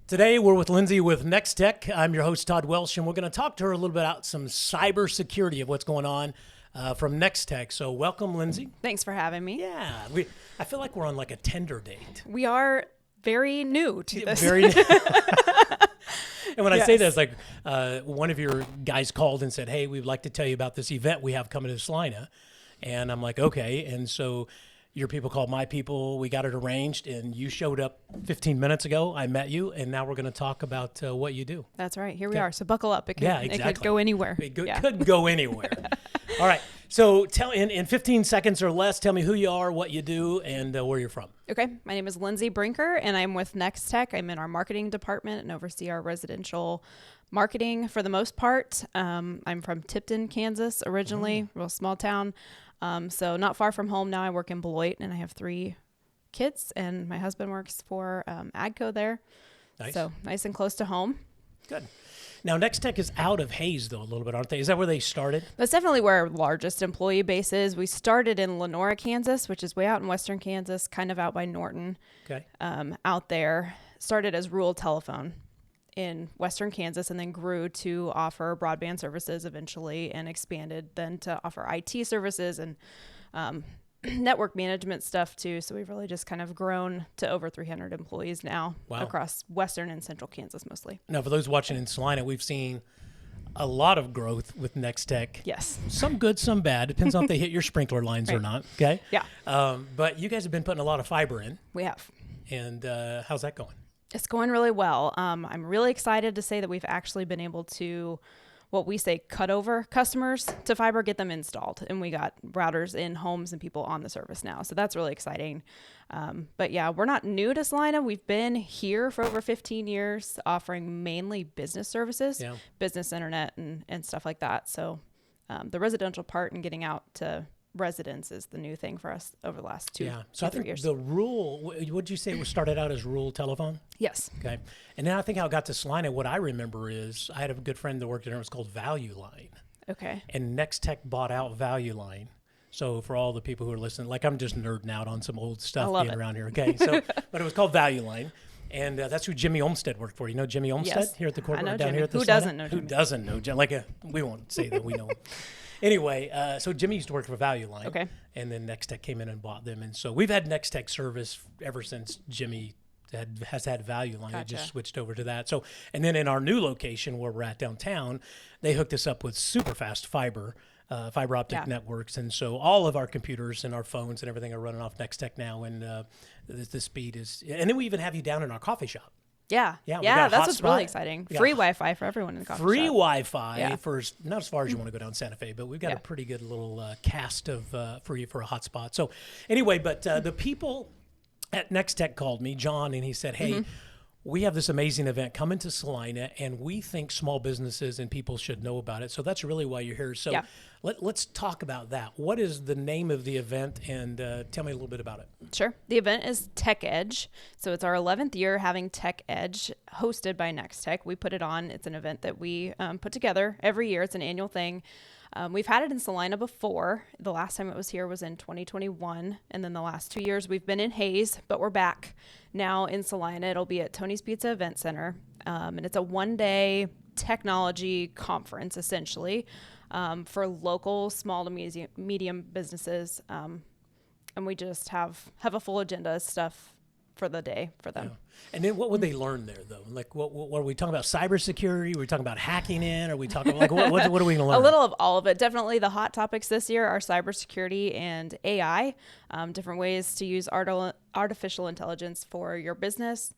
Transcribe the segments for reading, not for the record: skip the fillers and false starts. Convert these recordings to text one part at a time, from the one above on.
Today, we're with Lindsay with Nex-Tech. I'm your host, Todd Welsh, and we're going to talk to her a little bit about some cybersecurity of what's going on from Nex-Tech. So welcome, Lindsay. Thanks for having me. Yeah, I feel like we're on like a Tinder date. We are very new to this. Very And when I say this, like one of your guys called and said, hey, we'd like to tell you about this event we have coming to Salina. And I'm like, okay. And so your people called my people. We got it arranged, and you showed up 15 minutes ago. I met you, and now we're going to talk about what you do. That's right. Here we are. So buckle up. It exactly. It could go anywhere. It could go anywhere. All right. So tell in 15 seconds or less, tell me who you are, what you do, and where you're from. Okay. My name is Lindsay Brinker, and I'm with Nex-Tech. I'm in our marketing department and oversee our residential marketing for the most part. I'm from Tipton, Kansas, originally, real small town. So not far from home now. I work in Beloit, and I have 3 kids, and my husband works for AGCO there. Nice. So nice and close to home. Good. Now, Nex-Tech is out of Hayes, though, a little bit, aren't they? Is that where they started? That's definitely where our largest employee base is. We started in Lenora, Kansas, which is way out in western Kansas, kind of out by Norton. Okay. Out there. Started as rural telephone in western Kansas, and then grew to offer broadband services eventually, and expanded then to offer IT services and network management stuff too. So we've really just kind of grown to over 300 employees now. Wow. Across western and central Kansas mostly. Now, for those watching in Salina, we've seen a lot of growth with Nex-Tech. Yes. Some good, some bad. Depends on if they hit your sprinkler lines or not. Okay. Yeah. But you guys have been putting a lot of fiber in. We have. And how's that going? It's going really well. I'm really excited to say that we've actually been able to, what we say, cut over customers to fiber, get them installed. And we got routers in homes and people on the service now. So that's really exciting. But yeah, we're not new to Salina. We've been here for over 15 years, offering mainly business services, business internet and stuff like that. So the residential part and getting out to residents is the new thing for us over the last 2 So I 3 think years. the rural, would you say it was started out as rural telephone? Yes. Okay. And then I think how it got to Salina, what I remember is I had a good friend that worked there. It was called Value Line. Okay. And Nex-Tech bought out Value Line. So for all the people who are listening, like I'm just nerding out on some old stuff being around here. Okay. So, but it was called Value Line. And that's who Jimmy Olmstead worked for. You know Jimmy Olmstead here at the corporate down Jimmy. here at the Who Salina? doesn't know Jimmy? Who doesn't know Jimmy? We won't say that we know him. Anyway, so Jimmy used to work for Value Line. Okay. And then Nex-Tech came in and bought them. And so we've had Nex-Tech service ever since Jimmy has had Value Line. It just switched over to that. So, and then in our new location where we're at downtown, they hooked us up with super fast fiber optic networks. And so all of our computers and our phones and everything are running off Nex-Tech now. And the speed is, and then we even have you down in our coffee shop. Yeah. That's what's really exciting. Free Wi-Fi for everyone in the coffee shop. Free Wi-Fi for not as far as you want to go down Santa Fe, but we've got a pretty good little cast of for you for a hotspot. So anyway, but the people at Nex-Tech called me, John, and he said, hey, we have this amazing event coming to Salina, and we think small businesses and people should know about it. So that's really why you're here. So let's talk about that. What is the name of the event, and tell me a little bit about it. Sure. The event is Tech Edge. So it's our 11th year having Tech Edge hosted by Nex-Tech. We put it on. It's an event that we put together every year. It's an annual thing. We've had it in Salina before. The last time it was here was in 2021. And then the last 2 years we've been in Hayes, but we're back now in Salina. It'll be at Tony's Pizza Event Center. And it's a 1-day technology conference, essentially, for local small to medium businesses. And we just have a full agenda of stuff for the day for them. Yeah. And then what would they learn there, though? Like, what are we talking about? Cybersecurity? Are we talking about hacking in? Are we talking like what are we going to learn? A little of all of it. Definitely the hot topics this year are cybersecurity and AI, different ways to use artificial intelligence for your business.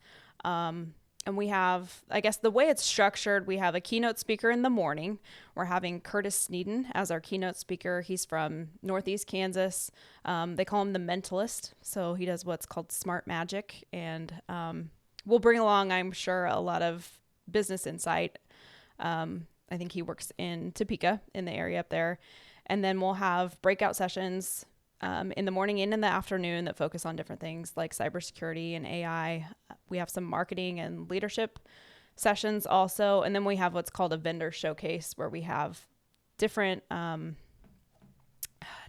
And we have, I guess the way it's structured, we have a keynote speaker in the morning. We're having Curtis Sneeden as our keynote speaker. He's from Northeast Kansas. They call him the mentalist. So he does what's called smart magic. And we'll bring along, I'm sure, a lot of business insight. I think he works in Topeka in the area up there. And then we'll have breakout sessions in the morning and in the afternoon that focus on different things like cybersecurity and AI. We have some marketing and leadership sessions also. And then we have what's called a vendor showcase where we have different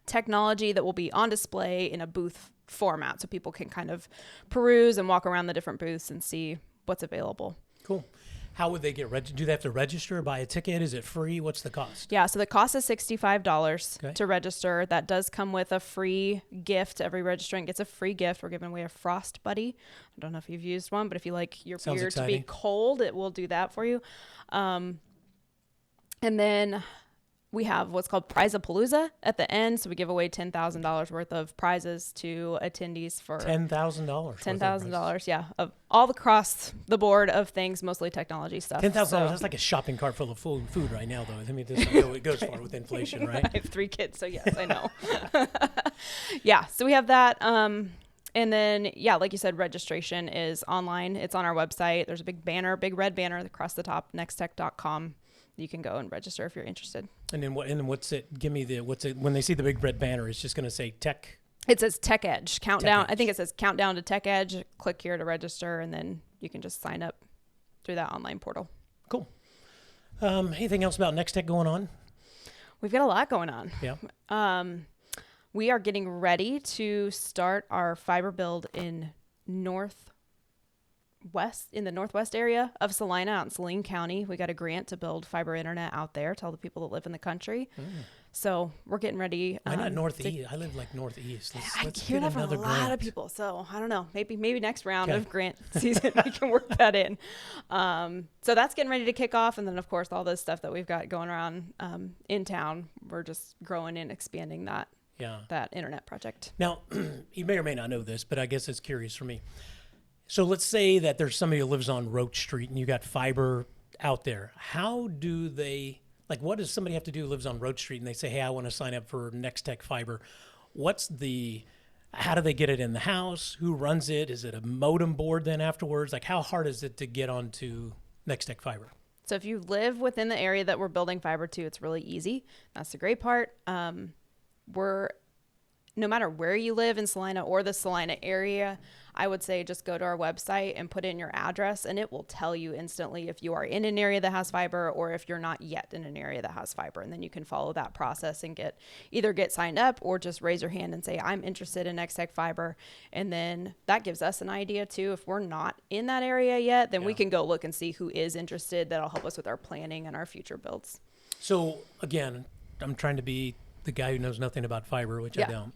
technology that will be on display in a booth format so people can kind of peruse and walk around the different booths and see what's available. Cool. How would they get registered? Do they have to register, buy a ticket? Is it free? What's the cost? Yeah, so the cost is $65 to register. That does come with a free gift. Every registrant gets a free gift. We're giving away a Frost Buddy. I don't know if you've used one, but if you like your beer to be cold, it will do that for you. And then we have what's called Prize-a-Palooza at the end. So we give away $10,000 worth of prizes to attendees for $10,000. $10,000, yeah, of all across the board of things, mostly technology stuff. $10,000. That's like a shopping cart full of food right now, though. I mean, it goes far with inflation, right? I have 3 kids, so yes, I know. Yeah, so we have that. And then, yeah, like you said, registration is online. It's on our website. There's a big red banner across the top, nextech.com. You can go and register if you're interested. And then what's it? Give me when they see the big red banner, it's just going to say Tech. It says Tech Edge countdown. I think it says countdown to Tech Edge. Click here to register, and then you can just sign up through that online portal. Cool. Anything else about NexTech going on? We've got a lot going on. Yeah. We are getting ready to start our fiber build in the northwest area of Salina, out in Saline County. We got a grant to build fiber internet out there to all the people that live in the country. So we're getting ready. Why not northeast? I live like northeast. Let's hear that from a lot of people. So I don't know. Maybe next round of grant season we can work that in. So that's getting ready to kick off, and then of course all this stuff that we've got going around in town. We're just growing and expanding that internet project. Now, you may or may not know this, but I guess it's curious for me. So let's say that there's somebody who lives on Roach Street and you got fiber out there. How do they, what does somebody have to do who lives on Roach Street and they say, hey, I want to sign up for NexTech fiber? How do they get it in the house? Who runs it? Is it a modem board then afterwards? How hard is it to get onto NexTech fiber? So if you live within the area that we're building fiber to, it's really easy. That's the great part. No matter where you live in Salina or the Salina area, I would say just go to our website and put in your address, and it will tell you instantly if you are in an area that has fiber or if you're not yet in an area that has fiber. And then you can follow that process and either get signed up or just raise your hand and say, I'm interested in NexTech fiber. And then that gives us an idea too. If we're not in that area yet, then we can go look and see who is interested. That'll help us with our planning and our future builds. So again, I'm trying to be the guy who knows nothing about fiber, which I don't.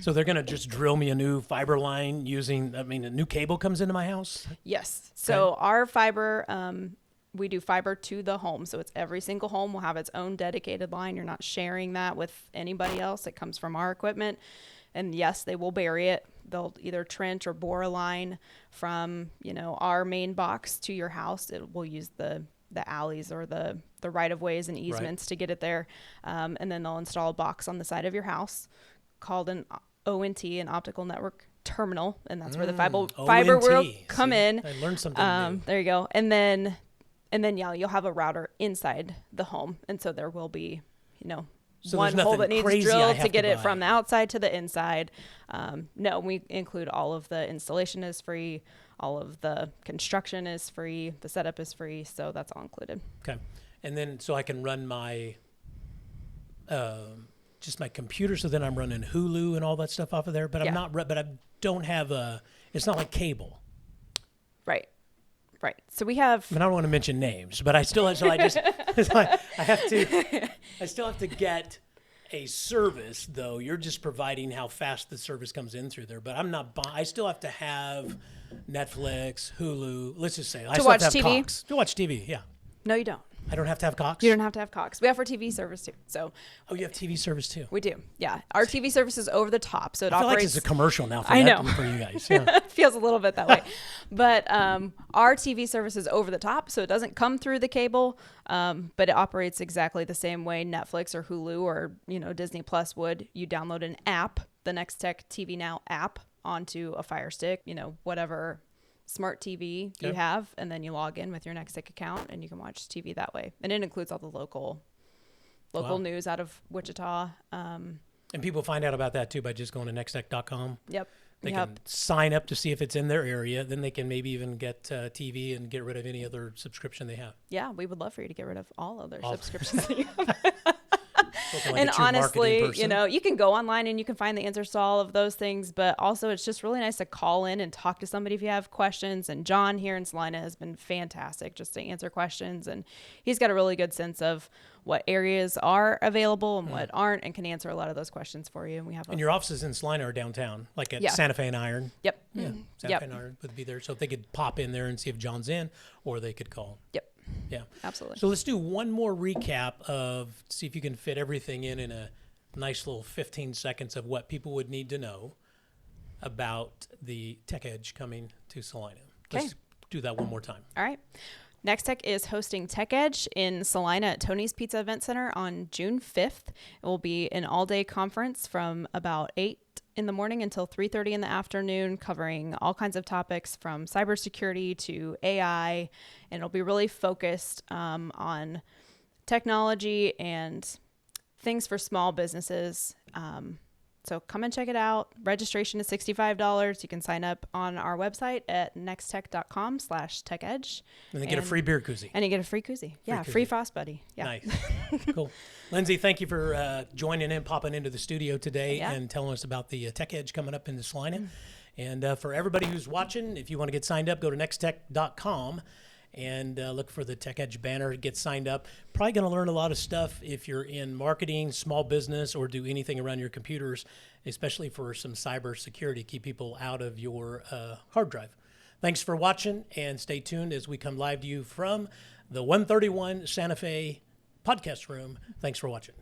So they're going to just drill me a new fiber line a new cable comes into my house? Yes. So our fiber, we do fiber to the home. So it's every single home will have its own dedicated line. You're not sharing that with anybody else. It comes from our equipment. And yes, they will bury it. They'll either trench or bore a line from, our main box to your house. We'll use the alleys or the right of ways and easements to get it there. And then they'll install a box on the side of your house called an ONT, an optical network terminal, and that's where the fiber will come in. I learned something new. There you go. And then you'll have a router inside the home, and so there will be, so one hole that needs drilled to get it buy. from the outside to the inside. No, we include all of the installation is free, all of the construction is free, the setup is free, so that's all included. Okay, and then so I can run my just my computer, so then I'm running Hulu and all that stuff off of there, but but I don't have it's not like cable. Right. So we have, I don't want to mention names, but I still have, I still have to get a service though. You're just providing how fast the service comes in through there, but I still have to have Netflix, Hulu, let's just say. I still watch have to have TV? Cox. To watch TV, yeah. No, you don't. I don't have to have Cox? You don't have to have Cox. We offer TV service too. So you have TV service too? We do. Yeah. Our TV service is over the top. So it I feel operates. Like it's a commercial now for you guys. Yeah. It feels a little bit that way. But our TV service is over the top. So it doesn't come through the cable, but it operates exactly the same way Netflix or Hulu or Disney Plus would. You download an app, the NexTech TV Now app, onto a Fire Stick, whatever smart TV you have, and then you log in with your NexTech account and you can watch TV that way. And it includes all the local news out of Wichita. And people find out about that too by just going to nextech.com. Yep. They can sign up to see if it's in their area. Then they can maybe even get TV and get rid of any other subscription they have. Yeah, we would love for you to get rid of all other subscriptions that you have. Looking like And a true marketing honestly, person. you can go online and you can find the answers to all of those things, but also it's just really nice to call in and talk to somebody if you have questions. And John here in Salina has been fantastic just to answer questions. And he's got a really good sense of what areas are available and what aren't, and can answer a lot of those questions for you. And we have And your offices in Salina are downtown, like at Yeah. Santa Fe and Iron. Yep. Yeah, Santa Yep. Fe and Iron would be there. So if they could pop in there and see if John's in, or they could call. Yep. Yeah. Absolutely. So let's do one more recap of, see if you can fit everything in a nice little 15 seconds of what people would need to know about the Tech Edge coming to Salina. Let's do that one more time. All right. NexTech is hosting Tech Edge in Salina at Tony's Pizza Event Center on June 5th. It will be an all-day conference from about 8 in the morning until 3:30 in the afternoon, covering all kinds of topics from cybersecurity to AI, and it'll be really focused on technology and things for small businesses. So come and check it out. Registration is $65. You can sign up on our website at nextech.com/techedge. And then get a free beer koozie. And you get a free koozie. Yeah, free Frost Buddy. Yeah. Nice. Cool. Lindsay, thank you for joining in, popping into the studio today and telling us about the Tech Edge coming up into Salina. And for everybody who's watching, if you want to get signed up, go to nextech.com and look for the Tech Edge banner. Get signed up. Probably going to learn a lot of stuff if you're in marketing, small business, or do anything around your computers, especially for some cyber security. Keep people out of your hard drive. Thanks for watching, and stay tuned as we come live to you from the 131 Santa Fe podcast room. Thanks for watching.